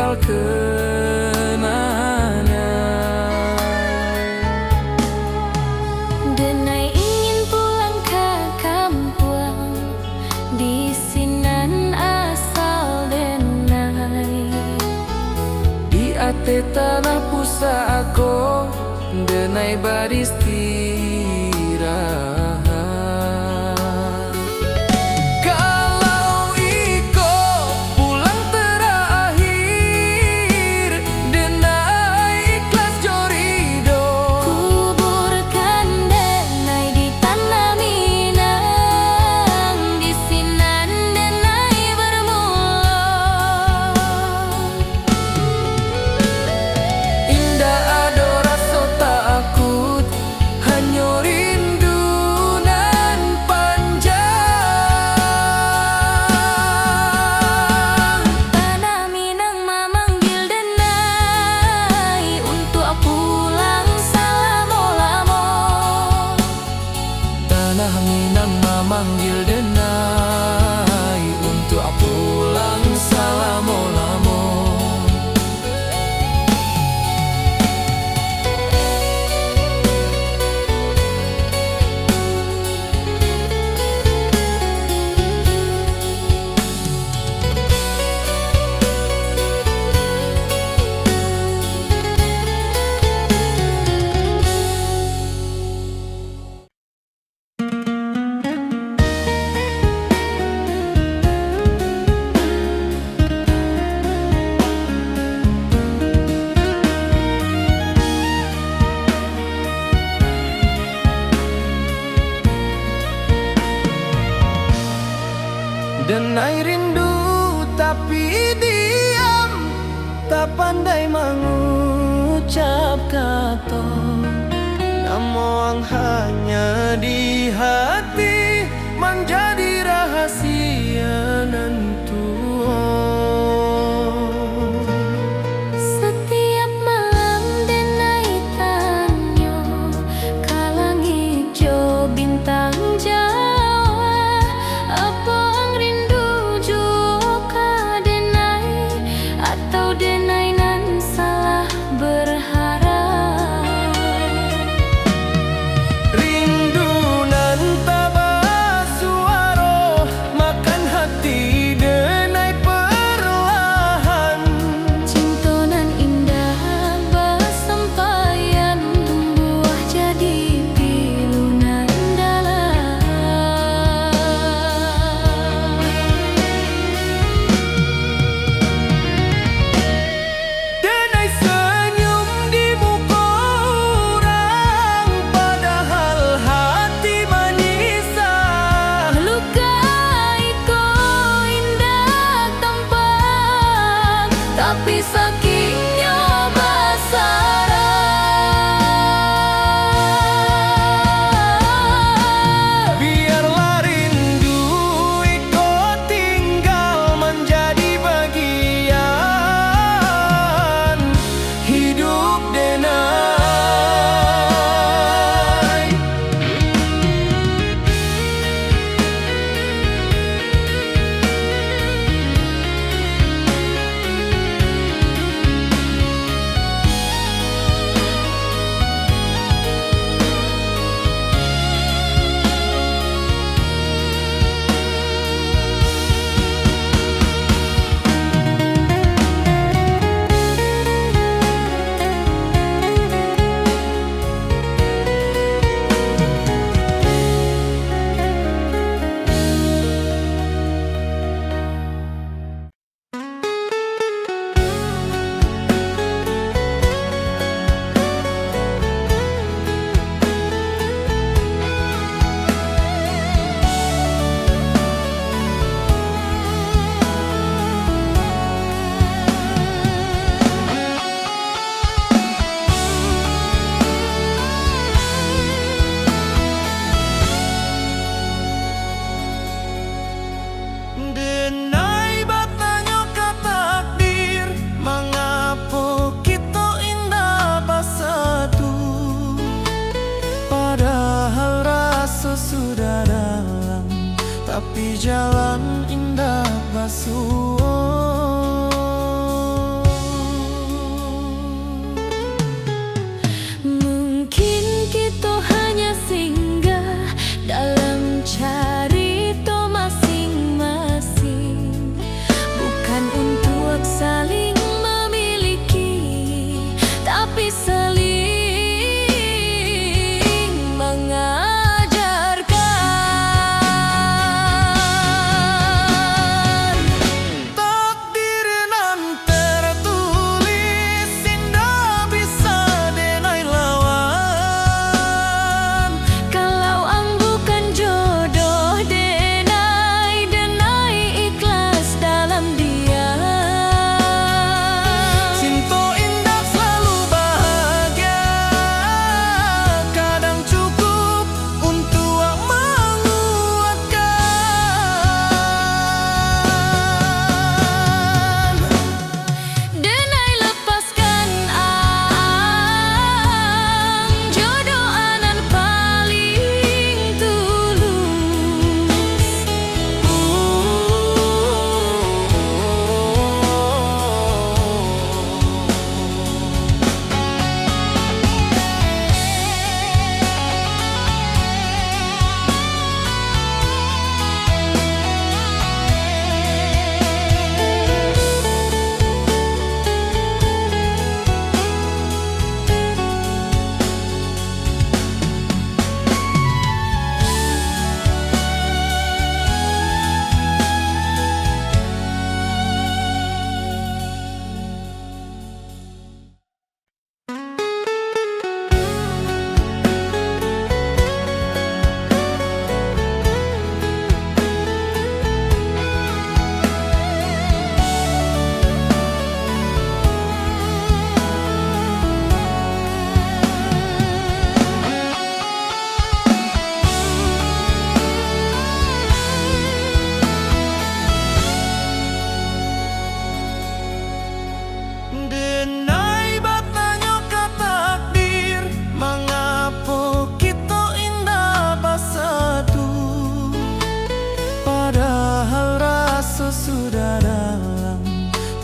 tinggal kenangan. Denai ingin pulang ke kampung, di sinan asal denai. Di ate tanah pusa aku, denai beristirahat. Kalau iko pulang terakhir, denai ikhlas jorido. Kuburkan denai di tanah Minang, di sinan denai bermula. Indah ado rasa takut, hanya rindu nan panjang. Tanah Minang memanggil denai untuk pulang selama-lama. Tanah Minang memanggil denai untuk pulang selama-lama. Denai rindu tapi diam, tak pandai mengucap kata. Namun hanya di hati, menjadi rahasia nentua. Setiap malam denai tanya ke langit jo bintang Jawa, apa ang rindu juga denai, atau denai nan salah berharap. Rindu nan tak bersuara, makan hati denai perlahan. Cinta nan indah bersampaian, tumbuh jadi pilu nan dalam. Denai senyum di muka orang, padahal hati menyisah. Melukai ko indah tampak, tapi sakitnya besar. Biarlah rindu iko tinggal menjadi bagian hidup denai. Denai bertanya ke takdir, mengapa kita indah bersatu, padahal rasa sudah dalam, tapi jalan indah basuh.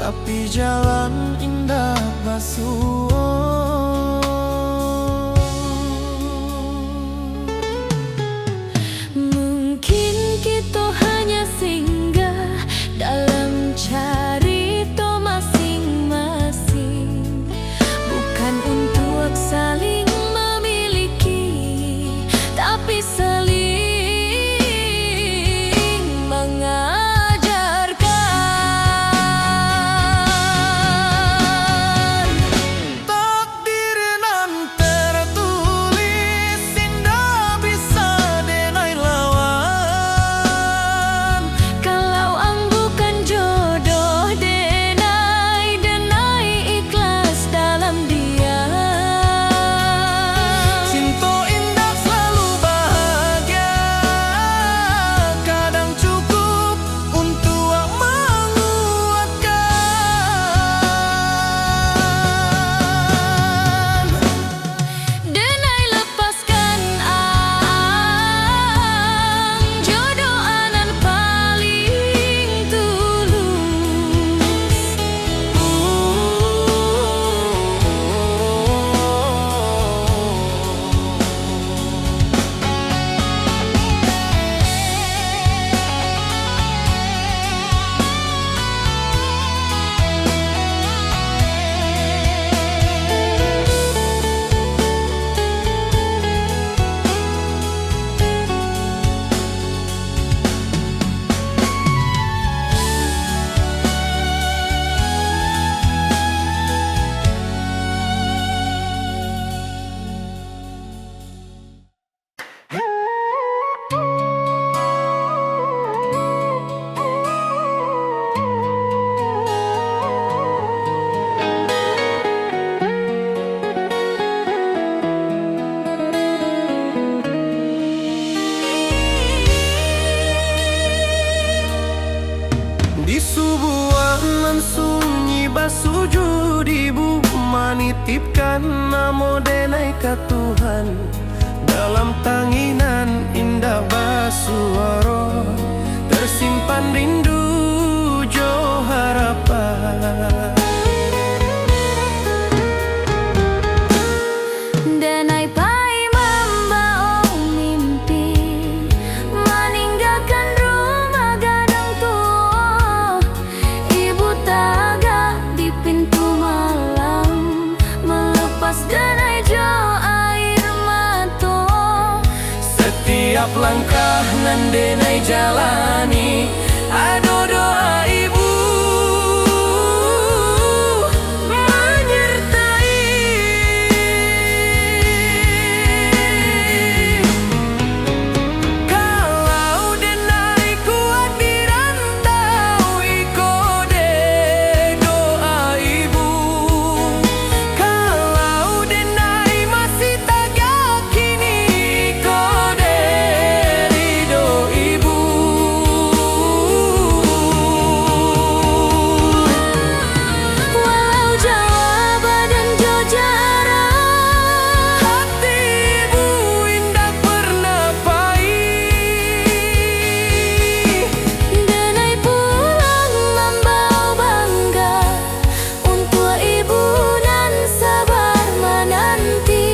tapi jalan indah basuh. Mungkin kita hanya singgah dalam cerita masing-masing, bukan untuk saling memiliki, tapi saling mengajarkan. Takdir nan tertulis indah bisa denai lawan. Kalau ang bukan jodoh, denai ikhlas dalam dia. Cinta indah selalu bahagia, kadang cukup untuk menguatkan. Denai lepaskan ang jodoh anan paling tulus. Di sebuah nan sunyi basuju di bumi nitipkan namo denai ka Tuhan. Dalam tanginan indah basuaro tersimpan rindu jo harapan. Denai pai membawa mimpi, meninggalkan rumah gadang tua. Ibu taga di pintu malam, melepas denai jo air mata. Setiap langkah nan denai jalani, ado doa ibu menyertai. Kalau denai kuat di rantau, iko de doa ibu. Kalau denai masih tak yakini, iko de ridho ibu. Walau jauh badan jo jarak, Hati ibu indah pernah pahit. denai pulang membawa bangga untuk ibu dan sabar menanti.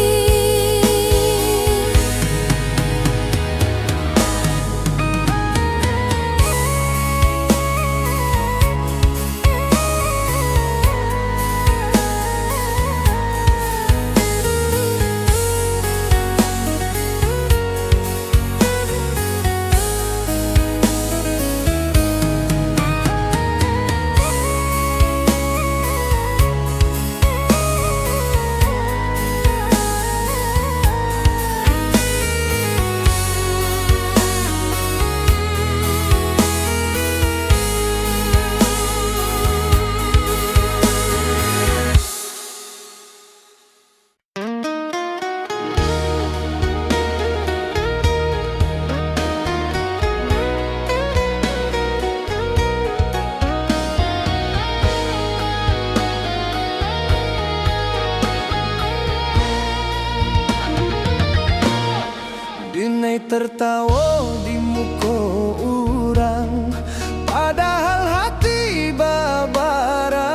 Denai tertawa di muka orang, padahal hati babara.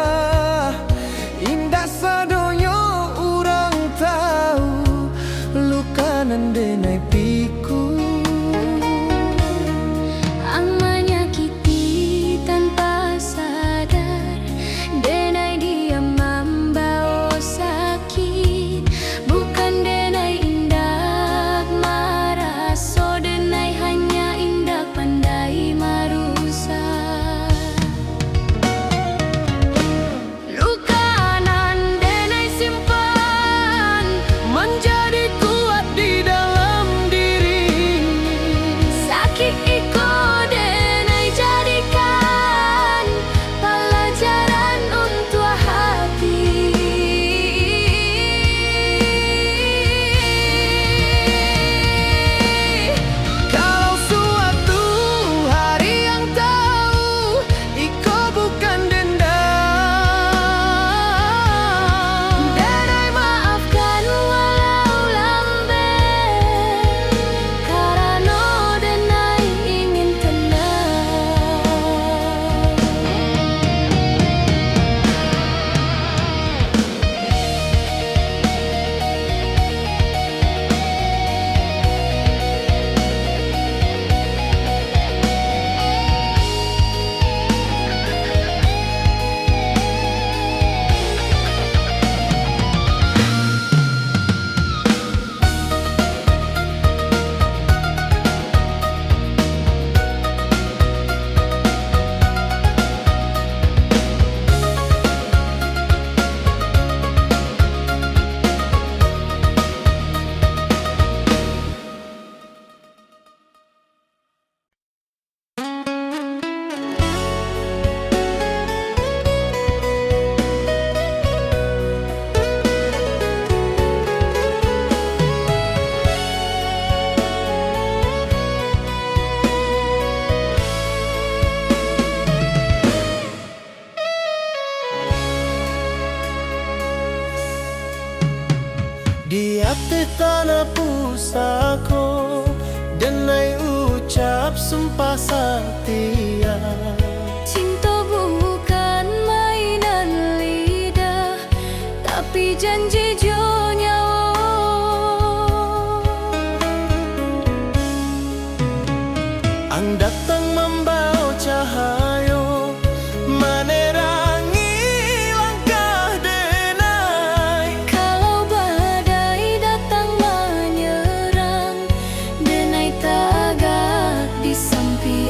sumpah setia. Cinta bukan mainan lidah, tapi janji jo nyawa. Ang datang membawa cahaya, menerangi langkah denai. Kalau badai datang menyerang, denai tagak di samping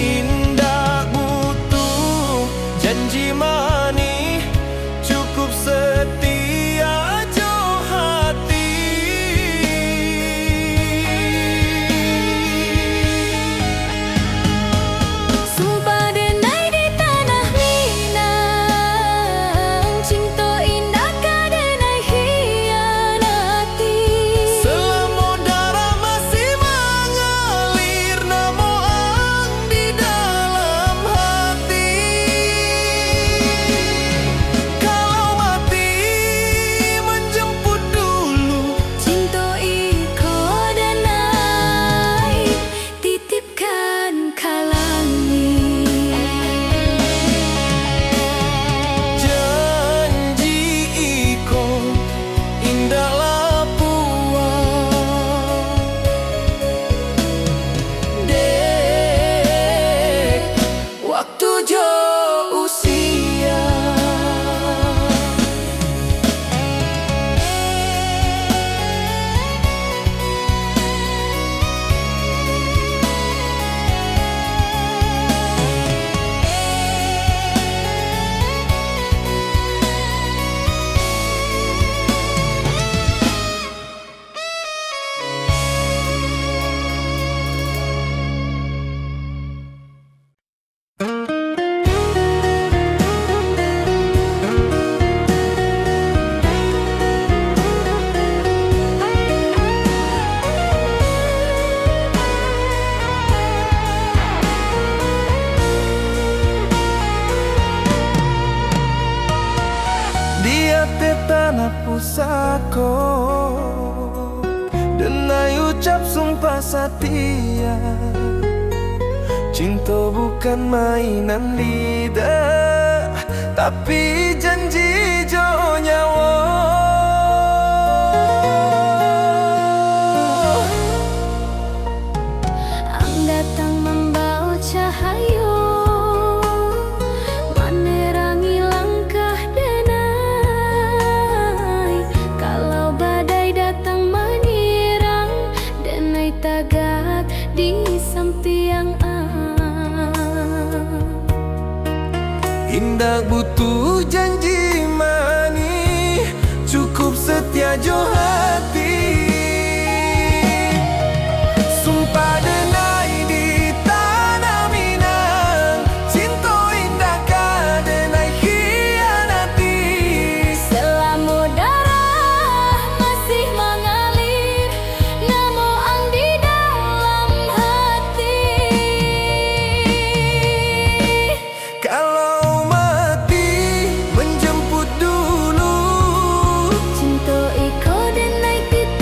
Indah butuh janji manis, cukup setia jo hati. Sumpah denai di tanah Minang, cinta indah ka denai hianati. Selama darah masih mengalir, namo ang di dalam hati. Kalau mati menjemput dulu, Cinta iko denai titipkan kalangi. janji iko indah lapuan. Dek, waktu jo usia. Dia te tanah pusako, denai ucap sumpah setia. Cinta bukan mainan lidah, tapi janji jo nyawa. Ang datang membawa cahaya, menerangi langkah denai. Kalau badai datang menyerang, denai tagak di samping Indah butuh janji manis, cukup setia jo hati. Sumpah denai di tanah Minang, cinta indah ka denai hianati. Selama darah masih mengalir, namo ang di dalam hati. Kalau mati menjemput dulu, Cinta iko denai titip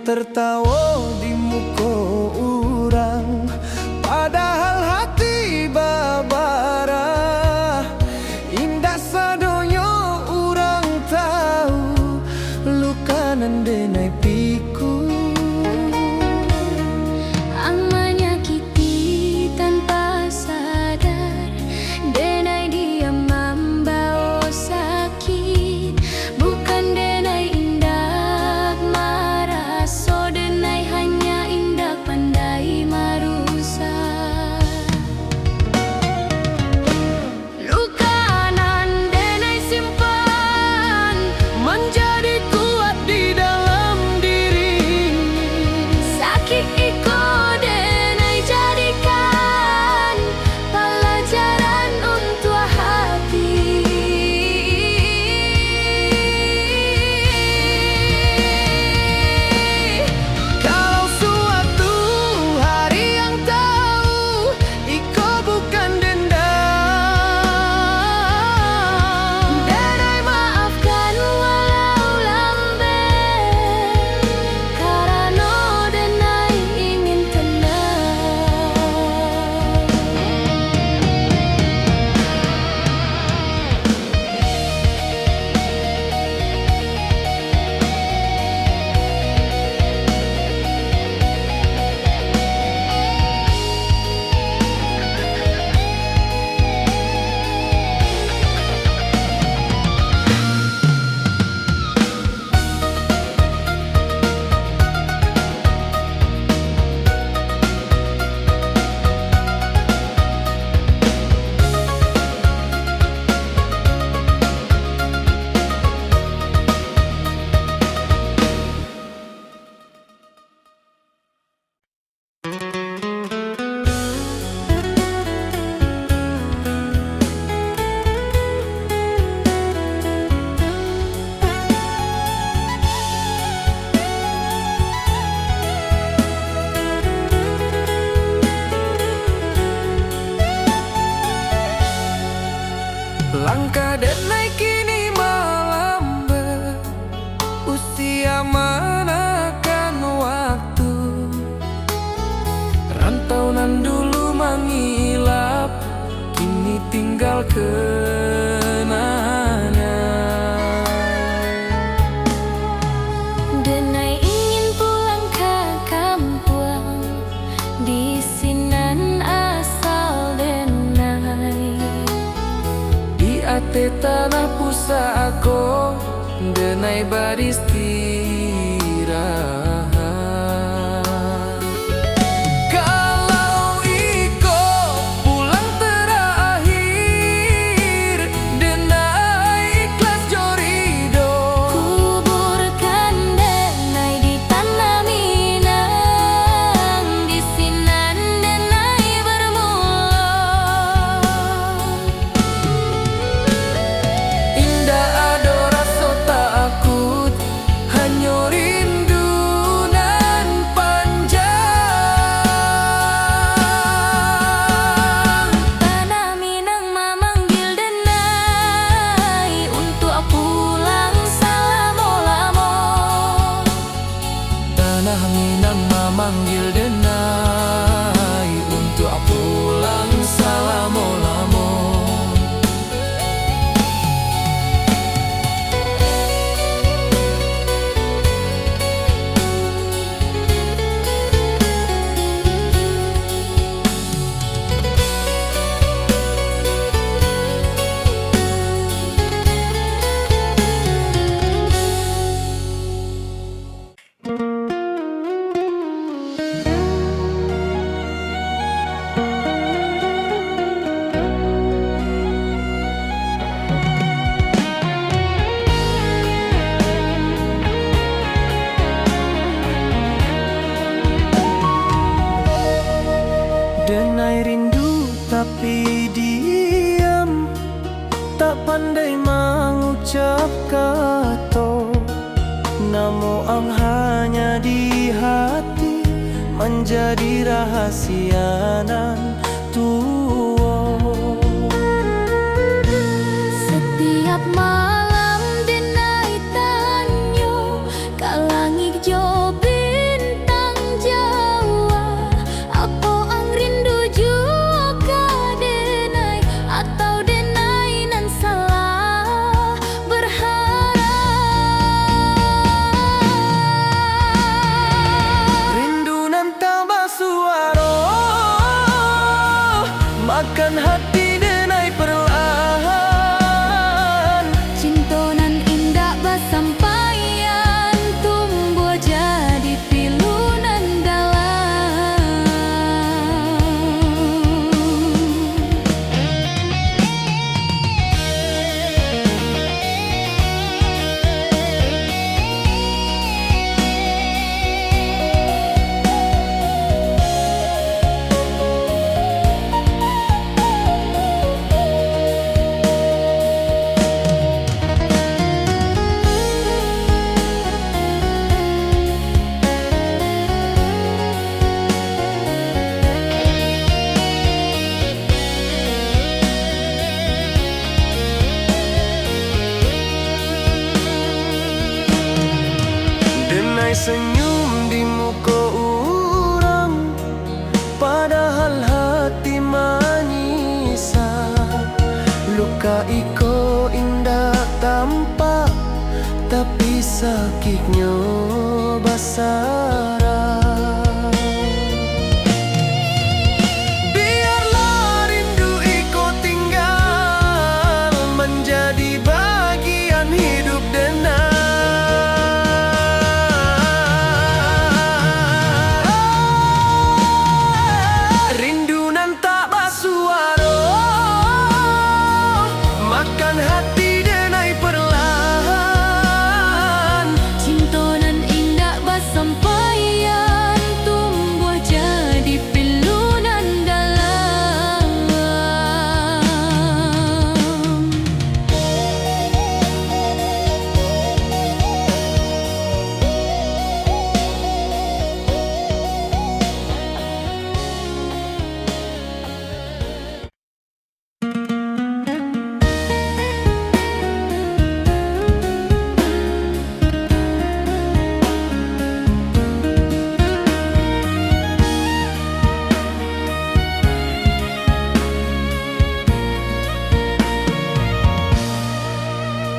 tertawa di muka orang, padahal hati babara. Indah sadonyo orang tahu, luka nan denai piku. Ang menyakiti tanpa sadar, denai dia membawa sakit. Bukan denai indah marah, so denai hanya indah pandai marusak. Luka nan denai simpan Menjadi kuat di dalam diri. sakit iko denai jadikan pelajaran untuk hati. Kalau suatu hari yang tahu iko bukan dendam, Denai maafkan walau lambat, karena denai ingin tenang. Langkah denai kini melambat, usia manakan waktu. Rantau nan dulu mengilap, kini tinggal kenangan. Denai ingin pulang ke kampung, di sinan asal denai. Di ate tanah pusako, denai beristirahat. Kalau iko pulang terakhir, denai ikhlas jorido. Kuburkan denai di tanah Minang, di sinan denai bermula. Indah ado rasa takut, hanya rindu nan panjang. Tanah Minang memanggil denai untuk pulang selama-lama. Tanah Minang memanggil denai untuk pulang selama-lama. Denai rindu tapi diam, tak pandai mengucap kata. Namo ang hanya di hati, menjadi rahasia nan tua. Setiap malam denai tanyo, kalangik jobi senyum di muka orang, padahal hati manisa. Luka iko indah tampak, tapi sakitnya basara. Biarlah rindu iko tinggal menjadi bagian hidup denai. Rindu nan tak basuara, makan hati denai perlahan. Cinta nan indah basampaian, tumbuh jadi pilu nan dalam.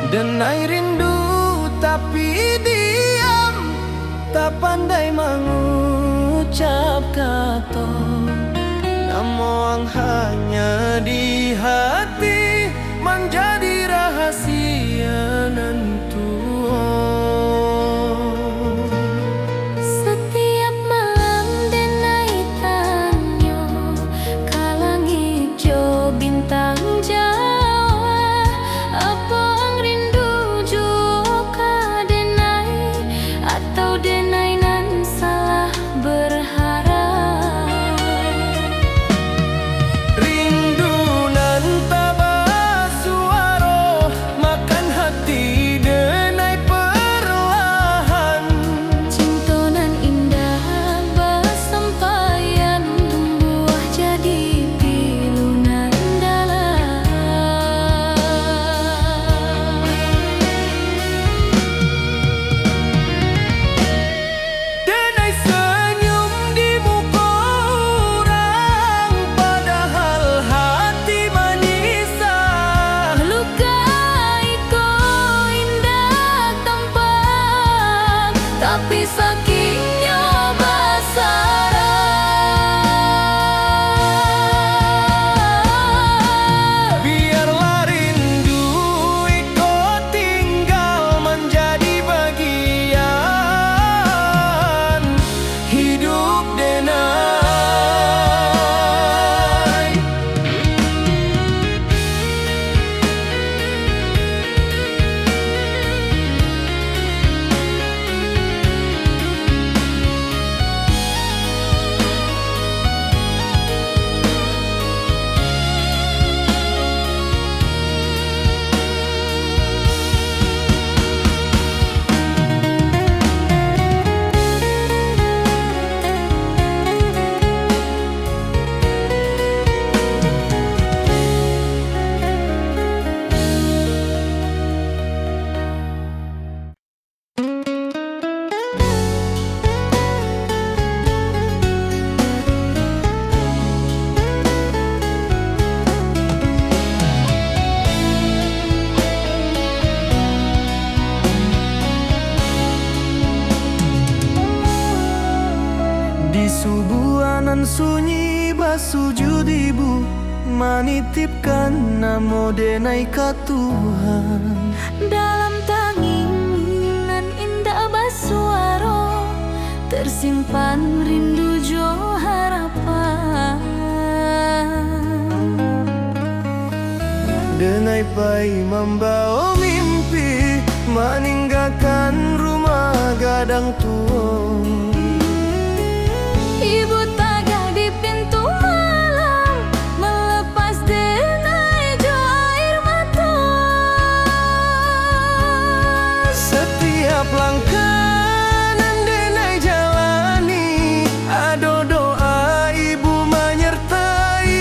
Denai rindu tapi diam, tak pandai mengucap kata. Namun hanya di hati menjadi rahasia nan tuang. Setiap malam denai tanya, kalang hijau bintang Jawa, apa ang rindu juga denai, atau denai nan salah berharap. Rindu nan tak basuara, makan hati denai perlahan. Cinta nan indah basampaian, tumbuh jadi pilu nan dalam. Denai senyum di muka orang, padahal hati manisa. Luka iko indah tampak, tapi sakitnya basara. Biarlah rindu iko tinggal menjadi bagian hidup denai. Di subuhanan sunyi basujud ibu, manitipkan namo denai ka Tuhan. Dalam tanginan indah basuara, tersimpan rindu jo harapan. Denai pai membawa mimpi, meninggalkan rumah gadang tua. Ibu tagah di pintu malam, melepas denai jo air mata. Setiap langkah nan denai jalani, ado doa ibu menyertai.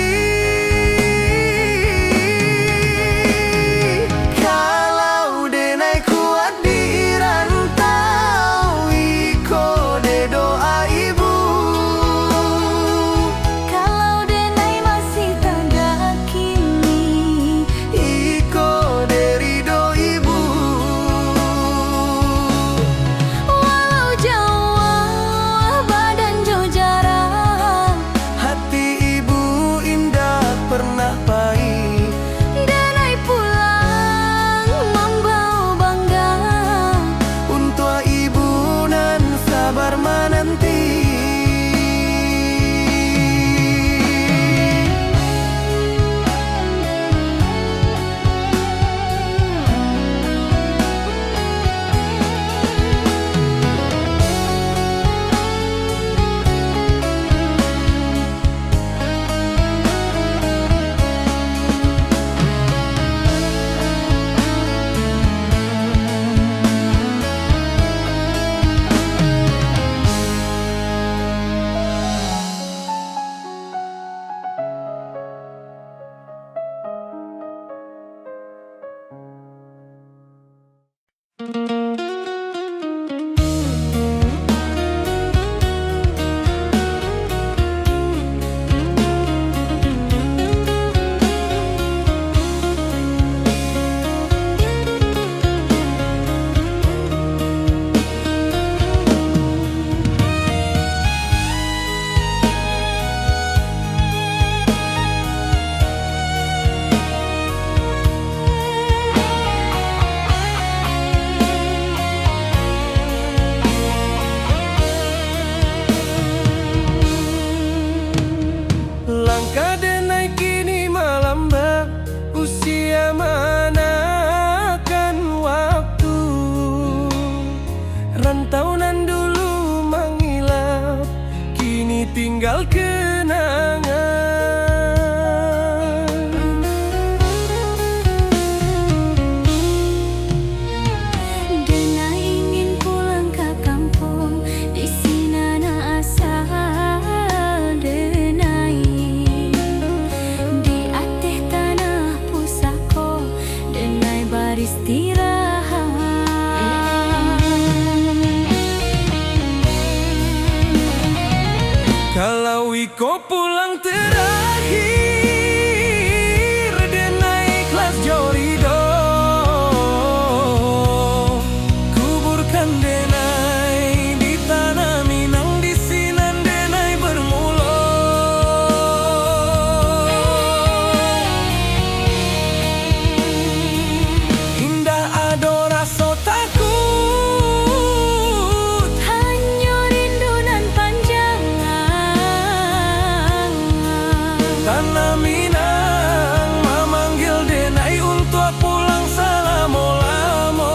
Kalau denai kuat di rantau, iko Langkah denai kini melambat, usia manakan waktu. Rantau nan dulu mengilap, kini tinggal kenangan. Dena ingin pulang ke kampung, di Sinana asal denai. Di ateh tanah pusako, denai beristirahat. Kalau Iko pulang terakhir, denai ikhlas jorido. Kuburkan denai di tanah Minang, di sinan denai bermula. Indah ado rasa takut, Hanya rindu nan panjang. tanah Minang memanggil denai untuk pulang selama-lama.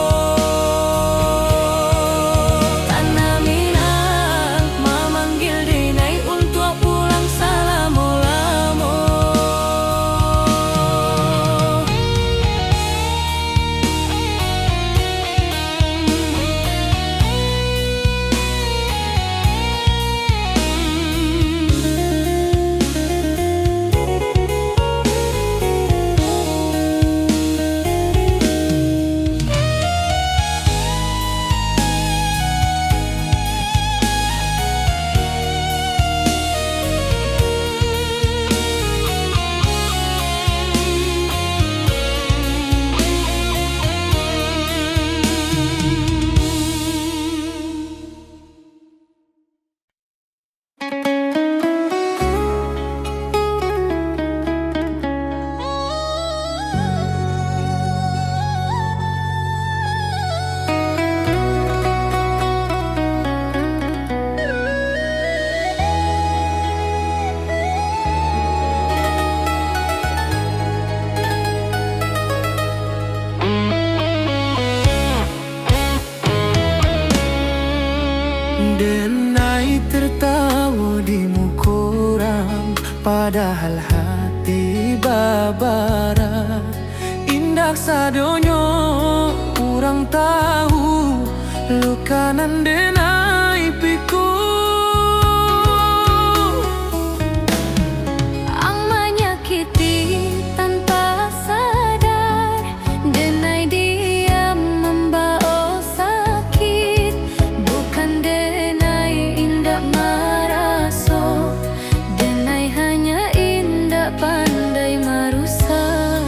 Tanah Minang memanggil denai untuk pulang selama-lama. Denai tertawa di mukoram, padahal hati babara. Indah sadonyo kurang tahu, luka nan denai piku. Ang menyakiti tanpa sadar, denai diam membawa sakit. Bukan denai indah maraso, denai hanya indah pandai merusak.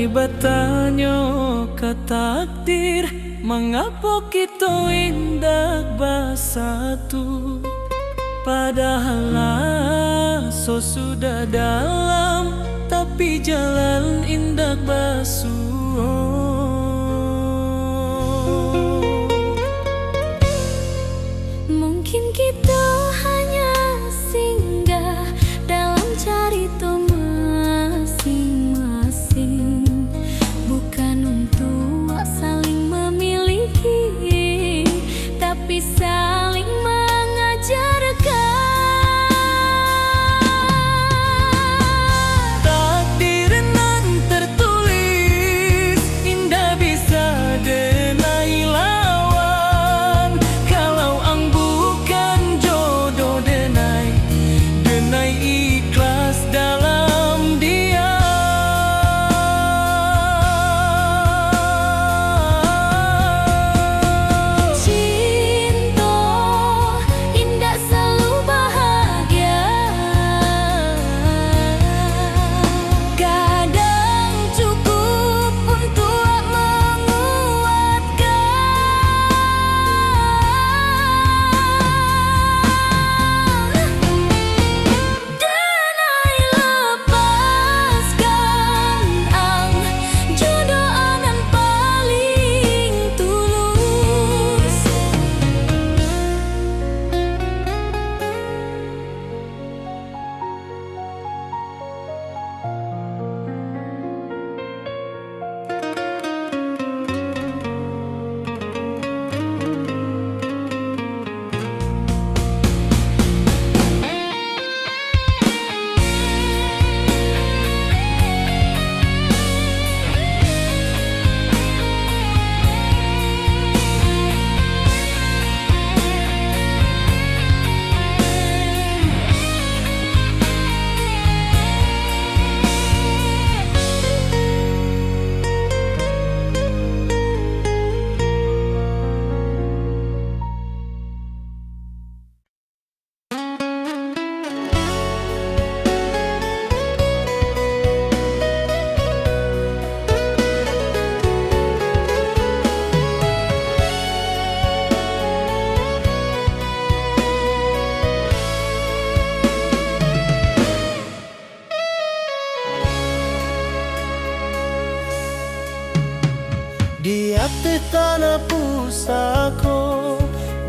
batanya ke takdir, mengapa kita indah bersatu? Padahal so sudah dalam, tapi jalan indah basuh. Mungkin kita hanya singgah dalam cerita masing-masing, bukan untuk saling memiliki, tapi saling mengajarkan. Takdir nan tertulis indah bisa denai lawan, kalau ang bukan jodoh denai ikhlas dalam dia. Cinta indah selalu bahagia, kadang cukup untuk menguatkan. Denai lepaskan ang jodoh anan paling tulus. Di hati tanah pusako,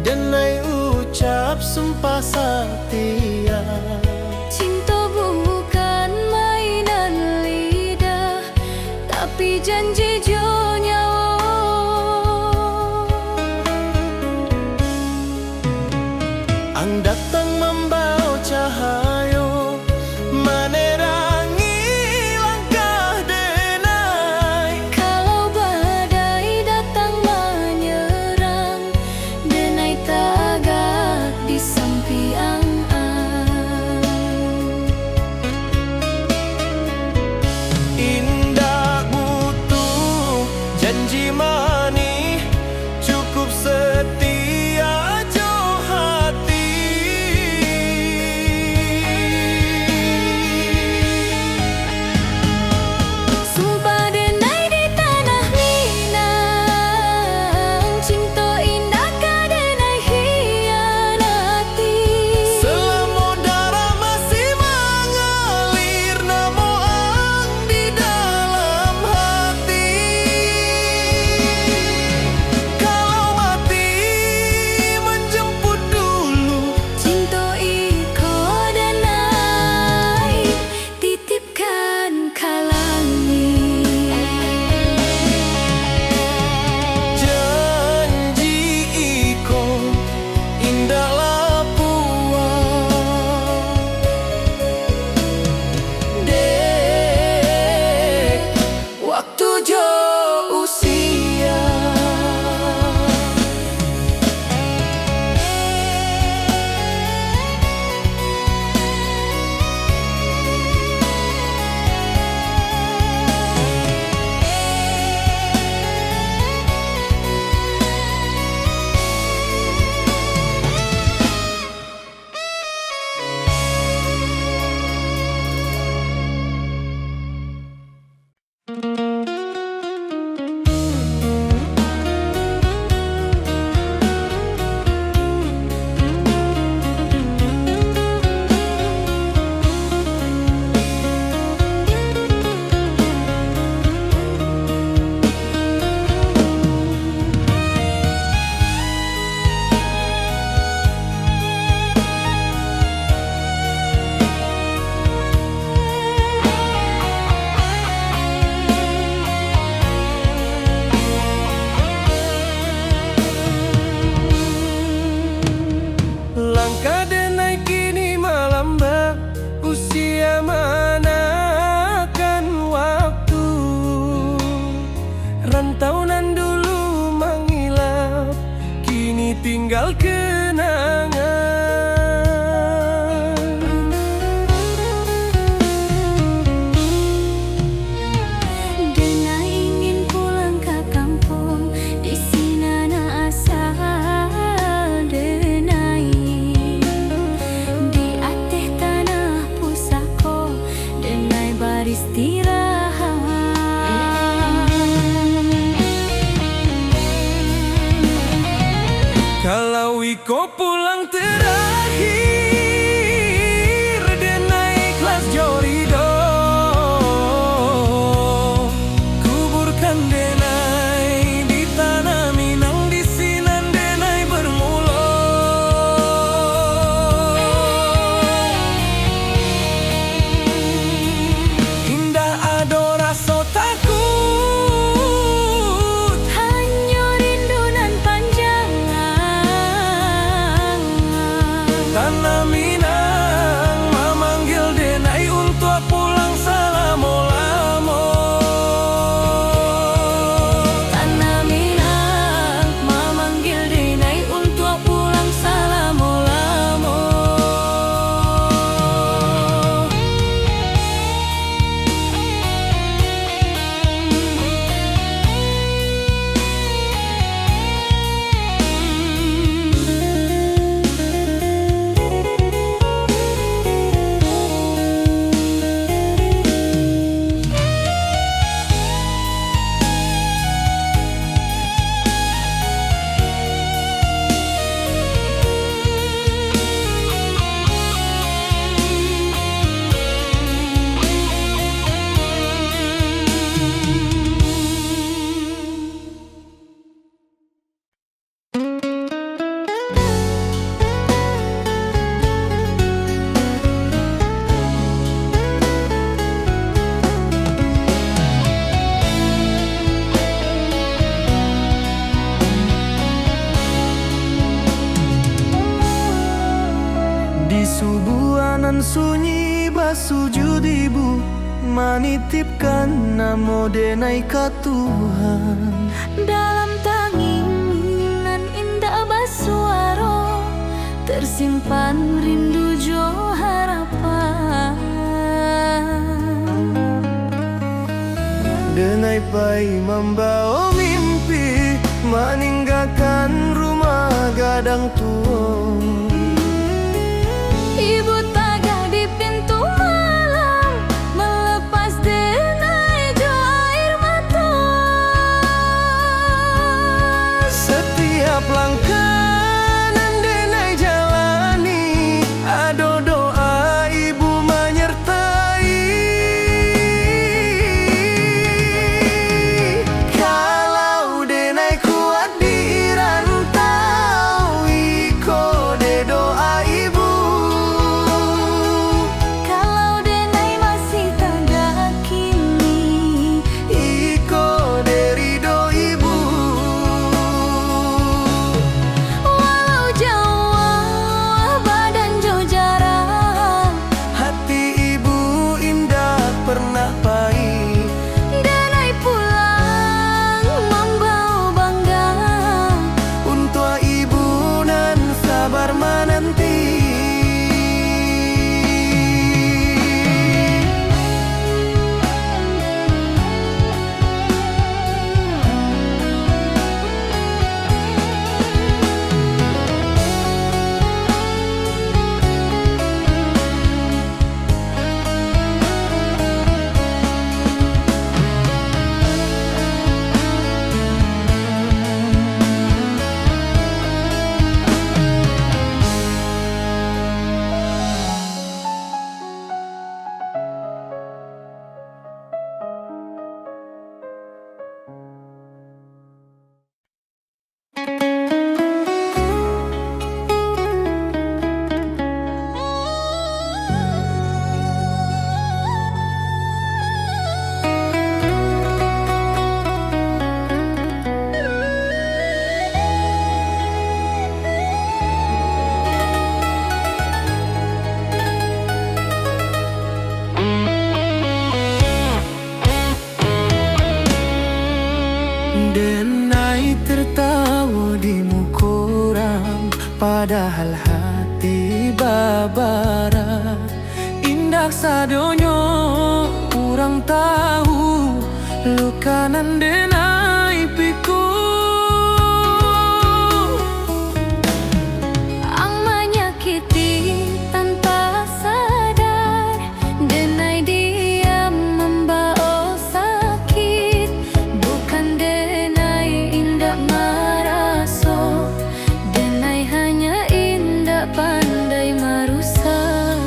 denai ucap sumpah setia. Cinta bukan mainan lidah, tapi janji jo nyawa. Ang datang membawa cahayo, menerangi langkah denai. Kalau badai datang menyerang, denai tagak di samping Usia manakan waktu, rantauan dulu mengilap, kini tinggal kenangan. Dena ingin pulang ke kampung, di sini na asal denai. Di ateh tanah pusako, denai beristirahat. Kalau iko pulang terakhir, denai ikhlas jorido, kuburkan denai di tanah Minang, di sinan denai bermula. Indah ado rasa takut, Hanya rindu nan panjang. tanah Minang memanggil denai untuk pulang selama-lama. Tanah Minang memanggil denai untuk pulang selama-lama. Di subuhanan sunyi basujud ibu, manitipkan namo denai ka Tuhan. Dalam tanginan indah basuaro, tersimpan rindu jo harapan. Denai pai membawa mimpi, meninggalkan rumah gadang tua. Ibu tagah di pintu malam, melepas denai jo air mata. Setiap langkah nan denai jalani, ado doa ibu menyertai. Kalau denai kuat di rantau, iko padahal hati babara. Indak sadonyo kurang tahu lukanan denai piku. Ang menyakiti tanpa sadar, denai diam membawa sakit. Bukan denai indak maraso, denai hanya indak pandai marusak.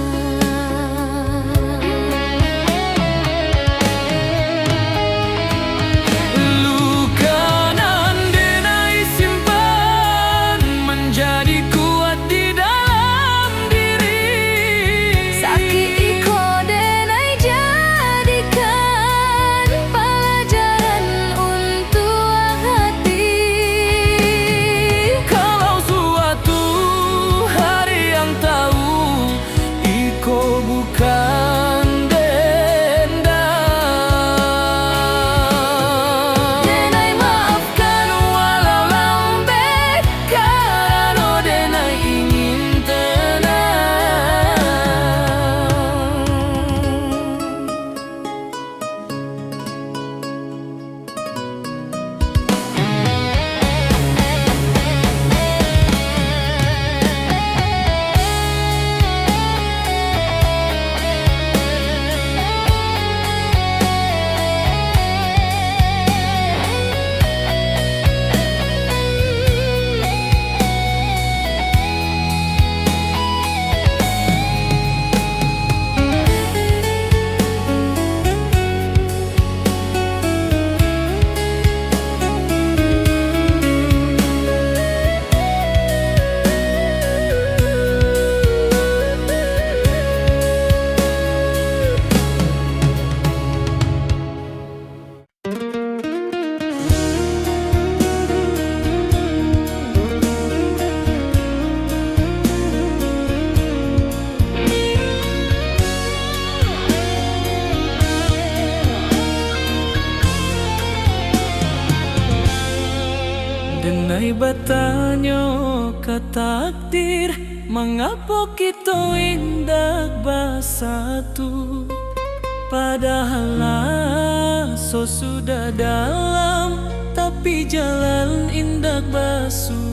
Denai bertanya ke takdir, mengapa kita indak bersatu? Padahal so sudah dalam, tapi jalan indak basuh.